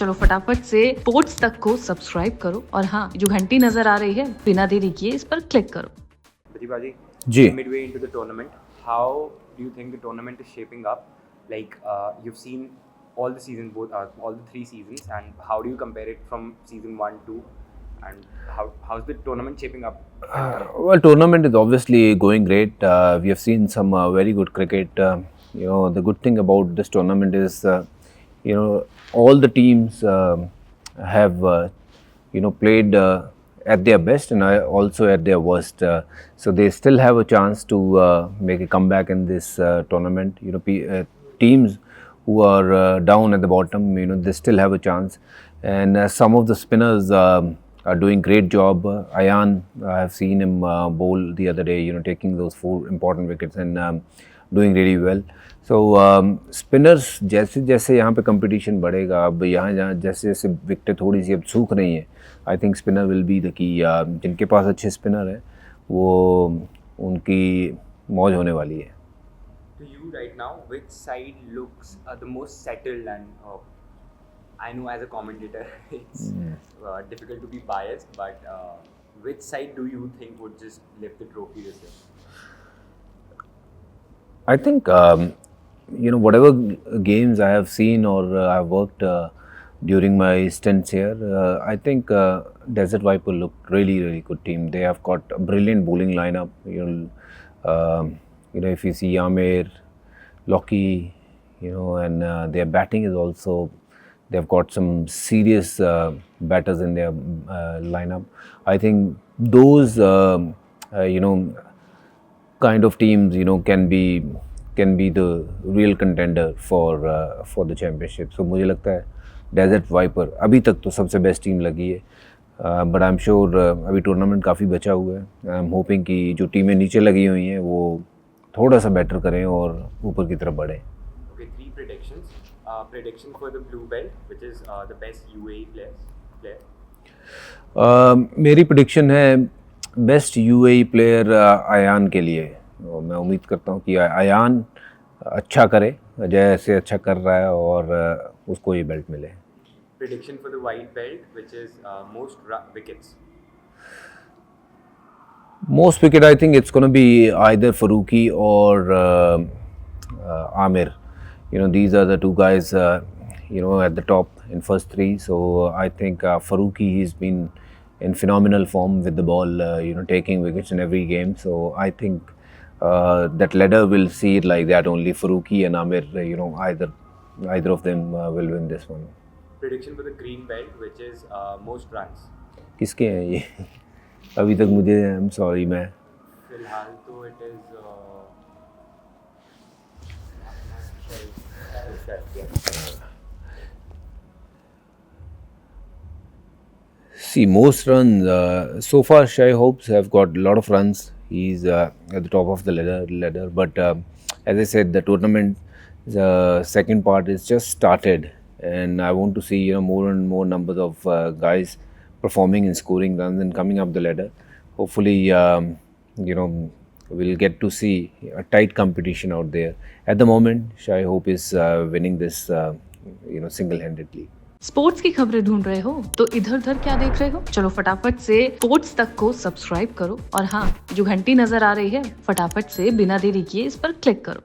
चलो फटाफट से स्पोर्ट्स तक को सब्सक्राइब करो और हाँ, जो घंटी नजर आ रही है बिना देरी किए इस पर क्लिक करो। Pratibhaji, ji. midway into the tournament, how do you think the tournament is shaping up? Like you've seen all the seasons, all the 3 seasons, and how do you compare it from season 1, 2, and how's the tournament shaping up? Well, tournament is obviously going great. We have seen some very good cricket. The good thing about this tournament is, all the teams have, played at their best and also at their worst. So they still have a chance to make a comeback in this tournament. Teams who are down at the bottom, they still have a chance. And some of the spinners are doing great job. Ayan, I have seen him bowl the other day, taking those 4 important wickets and doing really well. So spinners जैसे जैसे यहाँ पे competition बढ़ेगा, अब यहाँ जहाँ जैसे जैसे विकेटें थोड़ी सी अब सूख रही हैं, I think spinner will be the key. जिनके पास अच्छे स्पिनर हैं वो उनकी मौज होने वाली है. To you right now, which side looks the most settled? And I know as a commentator it's difficult to be biased, but which side do you think would just lift the trophy this year? I think whatever games I have seen or I've worked during my stints here, I think Desert Viper looked really good team. They have got a brilliant bowling lineup. If you see Amir, Lockie, and their batting is also, they've got some serious batters in their lineup. I think those kind of teams can be the real contender for the championship. So मुझे लगता है Desert Viper अभी तक तो सबसे best team लगी है. But I am sure अभी टूर्नामेंट काफ़ी बचा हुआ है. आई एम होपिंग कि जो टीमें नीचे लगी हुई हैं वो थोड़ा सा बेटर करें और ऊपर की तरफ बढ़ें. Okay, 3 predictions. Prediction for the blue belt, which is the best UAE player. मेरी प्रेडिक्शन है बेस्ट यूएई प्लेयर अयान के लिए. मैं उम्मीद करता हूँ कि अयान अच्छा करे, जैसे अच्छा कर रहा है, और उसको ये बेल्ट मिले. Prediction for the white belt, which is most wickets. Most wicket, I think it's going to be either Farooqi or Amir. These are the 2 guys, at the top in first 3. So I think Farooqi, he's been in phenomenal form with the ball, taking wickets in every game. So I think that ladder will see it like that only. Farooqi and Amir, either of them will win this one. Prediction for the green belt, which is most runs. किसके हैं ये? अभी तक मुझे, I am sorry, मैं फिलहाल तो it is see most runs. So far, Shai Hopes have got a lot of runs. He's at the top of the ladder. But as I said, the tournament, the second part is just started, and I want to see more and more numbers of guys performing and scoring runs and coming up the ladder. Hopefully, we'll get to see a tight competition out there. At the moment, Shai Hope is winning this, single-handedly. Sports की खबरें ढूंढ रहे हो तो इधर उधर क्या देख रहे हो? चलो फटाफट से स्पोर्ट्स तक को सब्सक्राइब करो और हाँ, जो घंटी नजर आ रही है फटाफट से बिना देरी किए इस पर क्लिक करो.